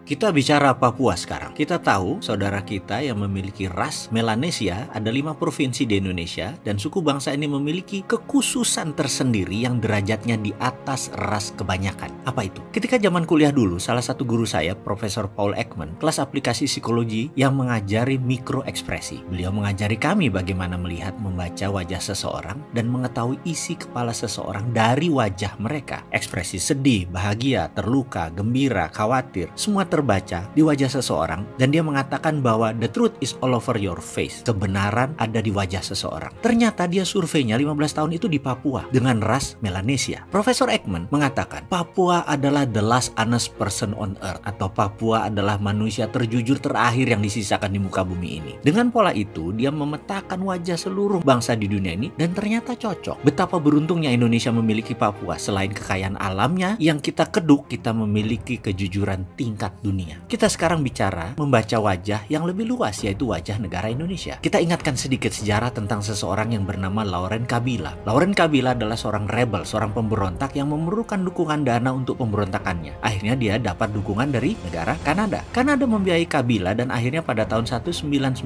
Kita bicara Papua sekarang. Kita tahu saudara kita yang memiliki ras Melanesia ada 5 provinsi di Indonesia dan suku bangsa ini memiliki kekhususan tersendiri yang derajatnya di atas ras kebanyakan. Apa itu? Ketika zaman kuliah dulu, salah satu guru saya, Profesor Paul Ekman, kelas aplikasi psikologi yang mengajari mikroekspresi. Beliau mengajari kami bagaimana melihat membaca wajah seseorang dan mengetahui isi kepala seseorang dari wajah mereka. Ekspresi sedih, bahagia, terluka, gembira, khawatir, semua terbaca di wajah seseorang, dan dia mengatakan bahwa the truth is all over your face. Kebenaran ada di wajah seseorang. Ternyata dia surveinya 15 tahun itu di Papua dengan ras Melanesia. Profesor Ekman mengatakan Papua adalah the last honest person on earth, atau Papua adalah manusia terjujur terakhir yang disisakan di muka bumi ini. Dengan pola itu dia memetakan wajah seluruh bangsa di dunia ini dan ternyata cocok. Betapa beruntungnya Indonesia memiliki Papua. Selain kekayaan alamnya yang kita keduk, kita memiliki kejujuran tingkat dunia. Kita sekarang bicara membaca wajah yang lebih luas, yaitu wajah negara Indonesia. Kita ingatkan sedikit sejarah tentang seseorang yang bernama Laurent Kabila. Laurent Kabila adalah seorang rebel, seorang pemberontak yang memerlukan dukungan dana untuk pemberontakannya. Akhirnya dia dapat dukungan dari negara Kanada. Kanada membiayai Kabila dan akhirnya pada tahun 1991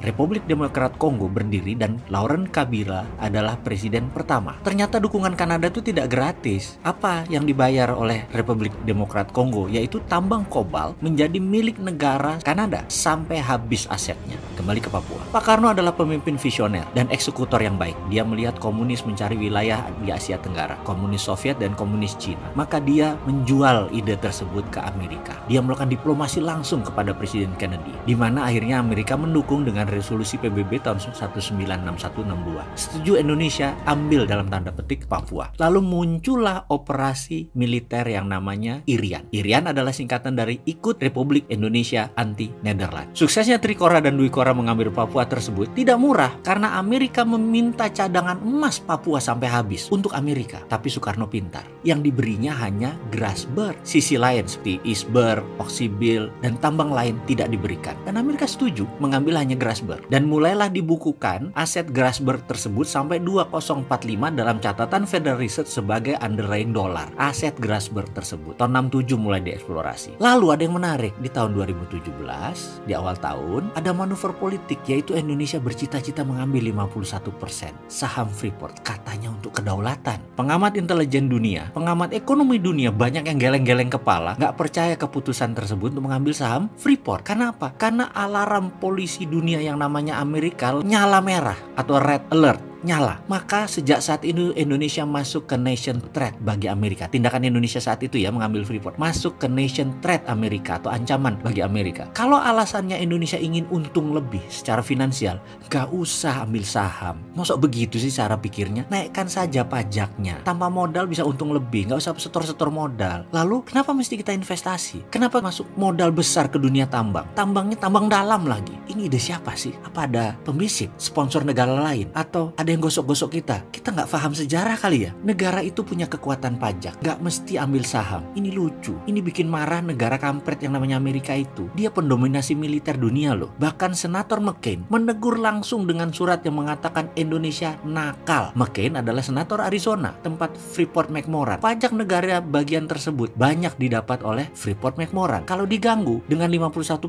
Republik Demokrat Kongo berdiri dan Laurent Kabila adalah presiden pertama. Ternyata dukungan Kanada itu tidak gratis. Apa yang dibayar oleh Republik Demokrat Kongo? Yaitu tambang kobalt menjadi milik negara Kanada sampai habis asetnya. Kembali ke Papua. Pak Karno adalah pemimpin visioner dan eksekutor yang baik. Dia melihat komunis mencari wilayah di Asia Tenggara, komunis Soviet dan komunis Cina. Maka dia menjual ide tersebut ke Amerika. Dia melakukan diplomasi langsung kepada Presiden Kennedy, di mana akhirnya Amerika mendukung dengan resolusi PBB tahun 1961-62. Setuju Indonesia ambil dalam tanda petik Papua. Lalu muncullah operasi militer yang namanya IRIAN. IRIAN adalah singkatan dari Ikut Republik Indonesia Anti Nederland. Suksesnya Trikora dan Dwikora mengambil Papua tersebut tidak murah karena Amerika meminta cadangan emas Papua sampai habis untuk Amerika. Tapi Soekarno pintar. Yang diberinya hanya Grasberg. Sisi lain seperti Iceberg, Oksibil, dan tambang lain tidak diberikan. Dan Amerika setuju mengambil hanya Grasberg. Dan mulailah dibukukan aset Grasberg tersebut sampai 2045 dalam catatan Federal Reserve sebagai underlying dollar. Aset Grasberg tersebut. Tahun 67 mulai dieksplorasi. Lalu ada yang menarik, di tahun 2017, di awal tahun, ada manuver politik, yaitu Indonesia bercita-cita mengambil 51% saham Freeport, katanya untuk kedaulatan. Pengamat intelijen dunia, pengamat ekonomi dunia, banyak yang geleng-geleng kepala, nggak percaya keputusan tersebut untuk mengambil saham Freeport. Karena apa? Karena alarm polisi dunia yang namanya Amerika nyala merah atau red alert. Nyala. Maka sejak saat itu Indonesia masuk ke nation threat bagi Amerika. Tindakan Indonesia saat itu ya mengambil Freeport masuk ke nation threat Amerika atau ancaman bagi Amerika. Kalau alasannya Indonesia ingin untung lebih secara finansial, gak usah ambil saham. Masa begitu sih cara pikirnya? Naikkan saja pajaknya. Tanpa modal bisa untung lebih. Gak usah setor-setor modal. Lalu kenapa mesti kita investasi? Kenapa masuk modal besar ke dunia tambang? Tambangnya tambang dalam lagi. Ini ide siapa sih? Apa ada pembisik? Sponsor negara lain? Atau ada yang gosok-gosok kita? Kita nggak paham sejarah kali ya? Negara itu punya kekuatan pajak, nggak mesti ambil saham. Ini lucu. Ini bikin marah negara kampret yang namanya Amerika itu. Dia pendominasi militer dunia loh. Bahkan Senator McCain menegur langsung dengan surat yang mengatakan Indonesia nakal. McCain adalah senator Arizona, tempat Freeport McMoran. Pajak negara bagian tersebut banyak didapat oleh Freeport McMoran. Kalau diganggu dengan 51%,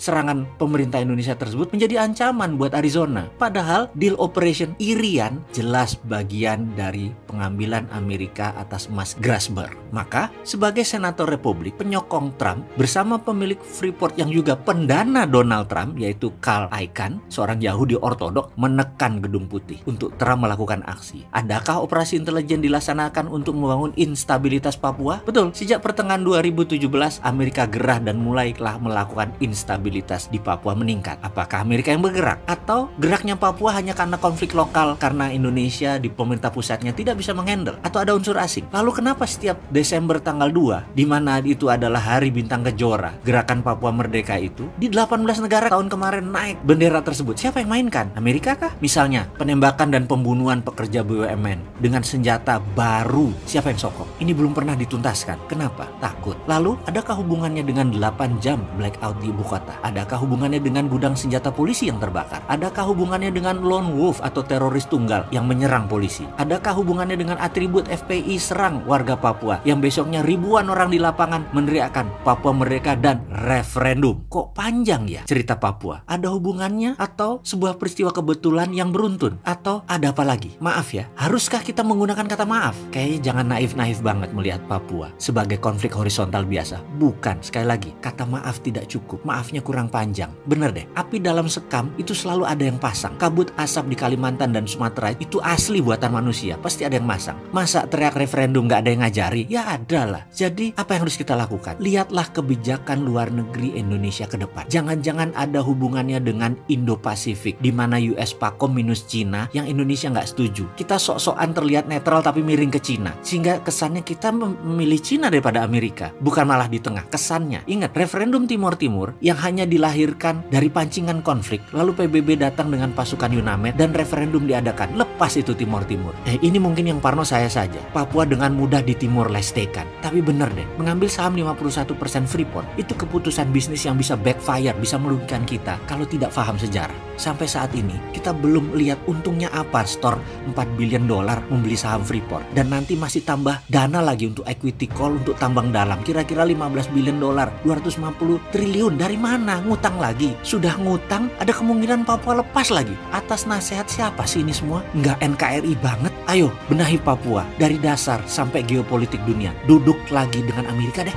serangan pemerintah Indonesia tersebut menjadi ancaman buat Arizona. Padahal deal operation IRIAN jelas bagian dari pengambilan Amerika atas emas Grasberg. Maka sebagai senator Republik penyokong Trump bersama pemilik Freeport yang juga pendana Donald Trump, yaitu Carl Icahn, seorang Yahudi ortodok, menekan Gedung Putih untuk Trump melakukan aksi. Adakah operasi intelijen dilaksanakan untuk membangun instabilitas Papua? Betul, sejak pertengahan 2017 Amerika gerah dan mulailah melakukan instabilitas di Papua meningkat. Apakah Amerika yang bergerak? Atau geraknya Papua hanya karena konflik lokal karena Indonesia di pemerintah pusatnya tidak bisa menghandle, atau ada unsur asing? Lalu kenapa setiap Desember tanggal 2, di mana itu adalah Hari Bintang Kejora, gerakan Papua Merdeka itu, di 18 negara tahun kemarin naik bendera tersebut? Siapa yang mainkan? Amerika kah? Misalnya penembakan dan pembunuhan pekerja BUMN dengan senjata baru, siapa yang sokong? Ini belum pernah dituntaskan. Kenapa? Takut. Lalu adakah hubungannya dengan 8 jam blackout di ibu kota? Adakah hubungannya dengan gudang senjata polisi yang terbakar? Adakah hubungannya dengan lone wolf atau teroris teroris tunggal yang menyerang polisi? Adakah hubungannya dengan atribut FPI serang warga Papua yang besoknya ribuan orang di lapangan meneriakkan Papua Merdeka dan referendum? Kok panjang ya cerita Papua? Ada hubungannya atau sebuah peristiwa kebetulan yang beruntun? Atau ada apa lagi? Maaf ya, haruskah kita menggunakan kata maaf? Kayaknya jangan naif-naif banget melihat Papua sebagai konflik horizontal biasa. Bukan, sekali lagi, kata maaf tidak cukup. Maafnya kurang panjang. Bener deh, api dalam sekam itu selalu ada yang pasang. Kabut asap di Kalimantan dan Sumatera itu asli buatan manusia. Pasti ada yang masang. Masa teriak referendum gak ada yang ngajari? Ya ada lah. Jadi apa yang harus kita lakukan? Lihatlah kebijakan luar negeri Indonesia ke depan. Jangan-jangan ada hubungannya dengan Indo-Pasifik, di mana US Pakom minus Cina yang Indonesia nggak setuju. Kita sok-sokan terlihat netral tapi miring ke Cina. Sehingga kesannya kita memilih Cina daripada Amerika. Bukan malah di tengah. Kesannya. Ingat, referendum Timor Timur yang hanya dilahirkan dari pancingan konflik. Lalu PBB datang dengan pasukan UNAMED dan referendum diadakan. Lepas itu Timor Timur. Ini mungkin yang parno saya saja. Papua dengan mudah di Timor Lestekan. Tapi bener deh, mengambil saham 51% Freeport itu keputusan bisnis yang bisa backfire, bisa merugikan kita kalau tidak paham sejarah. Sampai saat ini kita belum lihat untungnya apa store $4 billion membeli saham Freeport, dan nanti masih tambah dana lagi untuk equity call untuk tambang dalam kira-kira $15 billion, 250 triliun. Dari mana? Ngutang lagi. Sudah ngutang, ada kemungkinan Papua lepas lagi. Atas nasihat siapa sih ini semua? Nggak NKRI banget. Ayo benahi Papua dari dasar sampai geopolitik dunia. Duduk lagi dengan Amerika deh.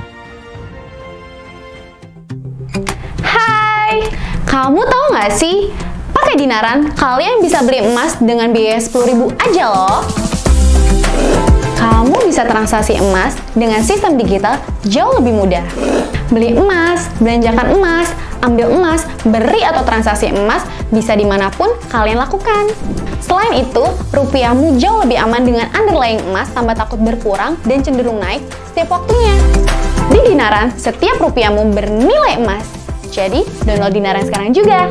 Hai, kamu tahu nggak sih? Pakai Dinaran, kalian bisa beli emas dengan biaya 10.000 aja loh. Kamu bisa transaksi emas dengan sistem digital jauh lebih mudah. Beli emas, belanjakan emas, ambil emas, beri atau transaksi emas bisa dimanapun kalian lakukan. Selain itu, rupiahmu jauh lebih aman dengan underlying emas tanpa takut berkurang dan cenderung naik setiap waktunya. Di Dinaran, setiap rupiahmu bernilai emas. Jadi, download Dinaran sekarang juga.